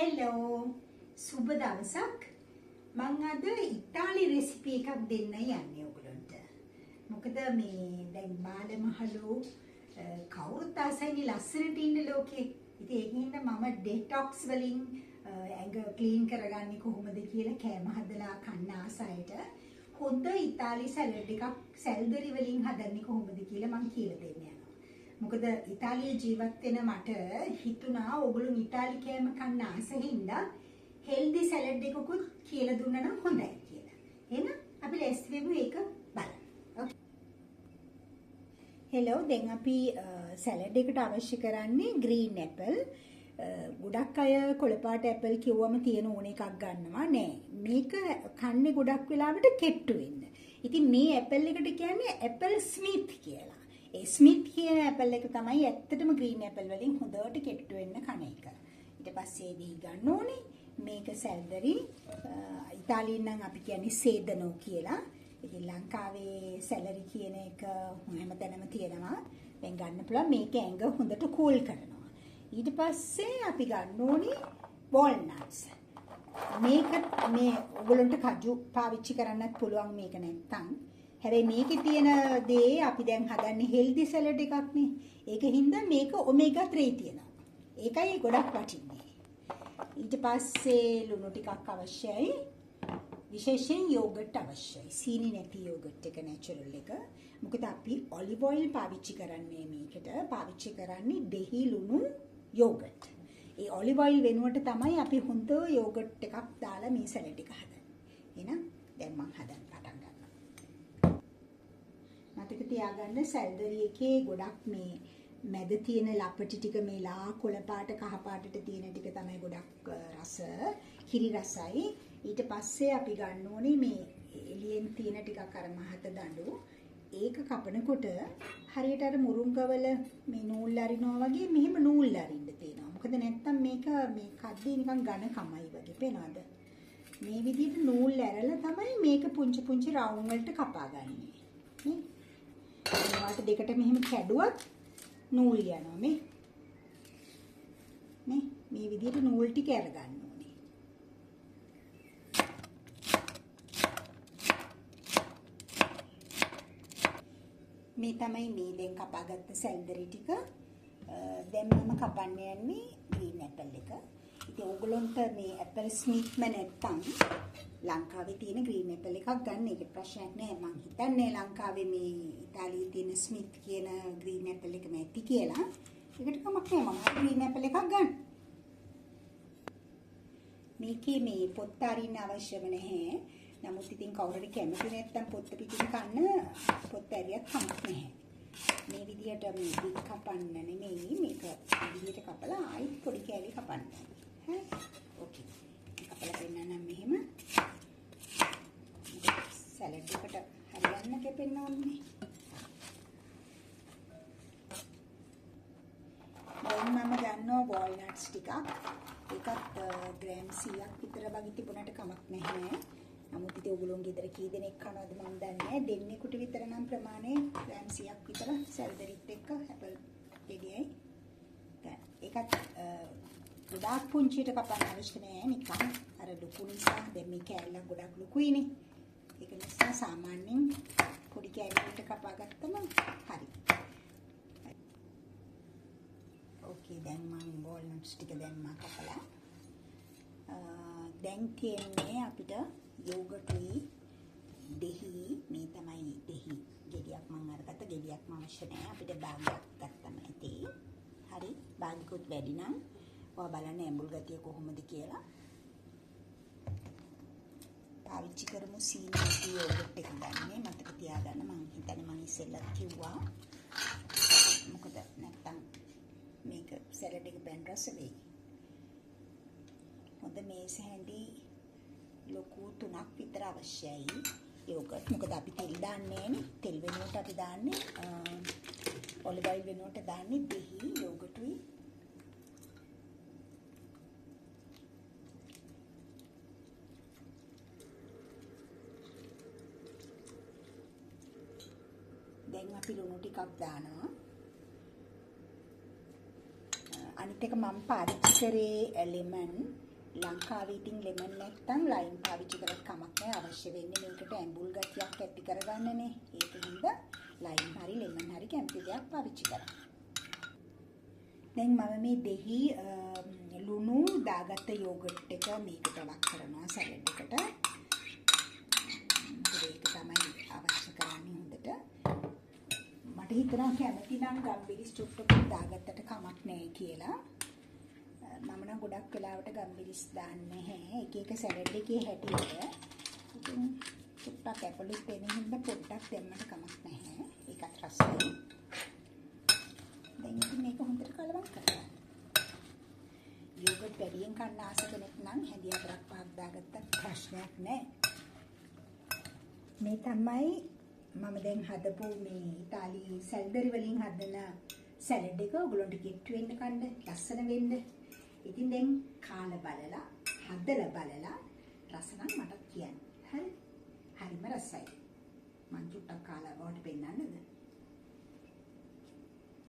Hello සුබ දවසක් මං අද ඉතාලි රෙසිපි එකක් දෙන්න යන්නේ ඔයගලන්ට. මොකද මේ දැන් බාලමහලු කවුරුත් ආසයිනේ ලස්සනට ඉන්න ලෝකේ. ඉතින් ඒකින්ද මම ඩෙටොක්ස් වලින් ඇඟ ක්ලීන් කරගන්නේ කොහොමද කියලා කෑම හදලා කන්න ආසයට හොඳ ඉතාලි සැලඩ් එකක් සැල්දරි වලින් හදන්නේ කොහොමද කියලා මං කියලා දෙන්න යනවා. මොකද ඉතාලියේ ජීවත් වෙන මට හිතුණා ඕගොල්ලෝ ඉතාලි කෑම කන්න ආස හින්දා හෙල්දි සැලඩ් එකකුත් කියලා දුන්නා නම් හොඳයි කියලා. එහෙනම් අපි ලෑස්ති වෙමු ඒක බලන්න. ඕකේ. හෙලෝ දැන් අපි සැලඩ් එකට අවශ්‍ය කරන්නේ green apple. ගොඩක් අය කොළපාට ඇපල් කිව්වම තියෙන ඕන එකක් ගන්නවා නෑ. මේක කන්නේ ගොඩක් වෙලාවට කෙට්ටු වෙන්න. ඉතින් මේ ඇපල් එකට කියන්නේ ඇපල් ස්මිත් කියලා. ඒ ස්මිත් කියන ඇපල් එක තමයි ඇත්තටම green apple වලින් හොඳට කෙට්ටු වෙන්න කන එක. ඊට පස්සේ දී ගන්න ඕනේ මේක සැල්දරි ඉතාලියෙන් නම් අපි කියන්නේ සේදනෝ කියලා. ඉතින් ලංකාවේ සැලරි කියන එක හැමතැනම තියෙනවා. දැන් ගන්න පුළුවන් මේක ඇඟ හොඳට කූල් කරනවා. ඊට පස්සේ අපි ගන්න ඕනේ walnuts. මේක මේ ඔයගොල්ලන්ට කජු පාවිච්චි කරන්නත් පුළුවන් මේක නැත්තම්. හැබැයි මේකේ තියෙන දේ අපි දැන් හදන්නේ හෙල්දි සැලඩ් එකක් නේ. ඒකින්ද මේක ඔමේගා 3 තියෙනවා. ඒකයි ගොඩක් වටින්නේ. ඊට පස්සේ ලුණු ටිකක් අවශ්‍යයි. විශේෂයෙන් යෝගට් අවශ්‍යයි. සීනි නැති යෝගට් එක නැචරල් එක. මොකද අපි ඔලිව් ඔයිල් පාවිච්චි කරන්නේ මේකට. පාවිච්චි කරන්නේ දෙහි ලුණු යෝගට්. ඒ ඔලිව් ඔයිල් වෙනුවට තමයි අපි හොඳ යෝගට් එකක් දාලා මේ සැලඩ් එක හදන්නේ. එහෙනම් දැන් මම හදන්න පටන් ගන්නවා. මතක තියාගන්න සැල්දරි එකේ ගොඩක් මේ මැද තියෙන ලපටි ටික මේ ලා කොළ පාට කහ පාටට තියෙන ටික තමයි ගොඩක් රස, කිරි රසයි. ඊට පස්සේ අපි ගන්න ඕනේ මේ එළියෙන් තියෙන ටිකක් අර මහත දඬු. ඒක කපනකොට හරියට අර මුරුංගවල මේ නූල් අරිනවා වගේ මෙහෙම නූල් අරින්න තියෙනවා. මොකද නැත්තම් මේක මේ කද්දී නිකන් ඝන කමයි වගේ පේනවද? මේ විදිහට නූල් ඇරලා තමයි මේක පුංචි පුංචි රවුම් වලට කපාගන්නේ. නේ? ඒකට දෙකට මෙහෙම කැඩුවත් නූල් යනවා මේ. නේ? මේ විදිහට නූල් ටික අරගන්න ඕනේ. මේ තමයි මේ දැන් කපාගත්ත සැල්දරි ටික. දැන් මම කපන්න යන්නේ green apple එක. ඉතින් ඕගොල්ලන්ට මේ apple ස්මිත්ම නැත්තම් ලංකාවේ තියෙන green apple එකක් ගන්න. ඒක ප්‍රශ්නයක් නෑ. මං හිතන්නේ ලංකාවේ මේ ඉතාලියේ තියෙන ස්මිත් කියන green apple එක නැති කියලා. ඒකට කමක් නෑ. මම green apple එකක් ගන්න. මේකේ මේ පොත්ත අරින්න අවශ්‍යම නැහැ. නමුත් ඉතින් කවුරුරි කැමති නැත්තම් පොත්ත පිටින් කන්න පොත්ත ඇරියත් කමක් නැහැ. මේ විදිහට මේ බික් කපන්න නෙමෙයි මේක විදිහට කපලා ආයෙත් පොඩි කෑලි කපන්න. හරි? ඕකේ. කපලා පෙන්නන්නම් මෙහෙම. සැලඩ් එකට හරියන්න කැපෙන්න ඕනේ. දැන් මම ගන්නවා walnuts ටිකක්. ඒකත් ග්‍රෑම් 100ක් විතර වගේ තිබුණාට කමක් නැහැ. නමුත් ඉතින් ඔයගොල්ලෝ ගෙදර කී දෙනෙක් කනවද මම දන්නේ නැහැ. දෙන්නෙකුට විතර නම් ප්‍රමාණය ග්‍රෑම් 100ක් විතර සැල්දරිත් එක්ක ඇපල් ගෙඩියයි ගන්න. ඒකත් ගොඩාක් පුංචියට කපන්න අවශ්‍ය නැහැ. නිකන් අර ලොකු නිසා දැන් මේ කෑල්ල ගොඩක් ලොකුයිනේ. ඒක නිසා සාමාන්‍යයෙන් පොඩි කෑල්ලකට කපා ගත්තම හරි. ඕකේ දැන් මම walnuts ටික දැම්මා කපලා. දැන් තියෙන්නේ අපිට යෝගට්ුයි දෙහි මේ තමයි දෙහි ගෙඩියක් මම අරගත්ත ගෙඩියක් මම අවශ්‍ය නැහැ අපිට භාගයක් ගත්තම ඇති. හරි භාගිකුත් වැඩි නම් ඔයා බලන්න ඇඹුල් ගතිය කොහොමද කියලා. පාවිච්චි කරමු සීනි යෝගට් එක ගන්නේ මතක තියාගන්න. මම හිතන්නේ මම ඉස්සෙල්ලා කිව්වා. මොකද නැත්තම් මේක සැලඩ් එක බෙන් රස වෙයි. හොඳ මේස හැඳි ලොකු 3ක් විතර අවශ්‍යයි යෝගට්. මොකද අපි තෙල් දාන්නේ නේ. තෙල් වෙනුවට අපි දාන්නේ ඔලිව් ඔයිල් වෙනුවට දාන්නේ දෙහි යෝගට්ුයි. දැන් අපි ලුණු ටිකක් දානවා. අනිත් එක මම පාවිච්චි කරේ ලෙමන් ලංකාවේ ඉතින් ලෙමන් නැත්තම් ලයිම් පාවිච්චි කරත් කමක් නැහැ. අවශ්‍ය වෙන්නේ මේකට ඇඹුල් ගතියක් ඇති කරගන්නනේ. ඒකින්ද ලයිම් හරි ලෙමන් හරි කැමති දෙයක් පාවිච්චි කරා. දැන් මම මේ දෙහි ලුණු දාගත්ත යෝගට් එක මේකට වක් කරනවා සැලඩ් එකට. ඒක තමයි අවශ්‍ය කරන්නේ හොඳට. මට හිතෙනවා කැමති නම් ගම්බිරිස් චුට්ටක් දාගත්තට කමක් නැහැ කියලා. මම නම් ගොඩක් වෙලාවට ගම්බිරිස් දාන්නේ නැහැ. එක එක සැලඩ් එකේ හැටියට. ඉතින් චුට්ටක් ඇපලුත් දෙන හින්දා පොඩ්ඩක් දැම්මට කමක් නැහැ. ඒකත් රසයි. දැන් ඉතින් මේක හොඳට කලවම් කරගන්න. යෝගට් වැඩියෙන් කන්න ආස කෙනෙක් නම් හැඳි 4ක් 5ක් දාගත්තත් ප්‍රශ්නයක් නැහැ. මේ තමයි මම දැන් හදපු මේ ඉතාලි සැල්දරි වලින් හදන සැලඩ් එක. ඔයගොල්ලන්ට ගෙට් වෙන්න කන්න ලස්සන වෙන්න. ඉතින් දැන් කාලා බලලා හදලා බලලා රස නම් මට කියන්න. හරි. හරිම රසයි.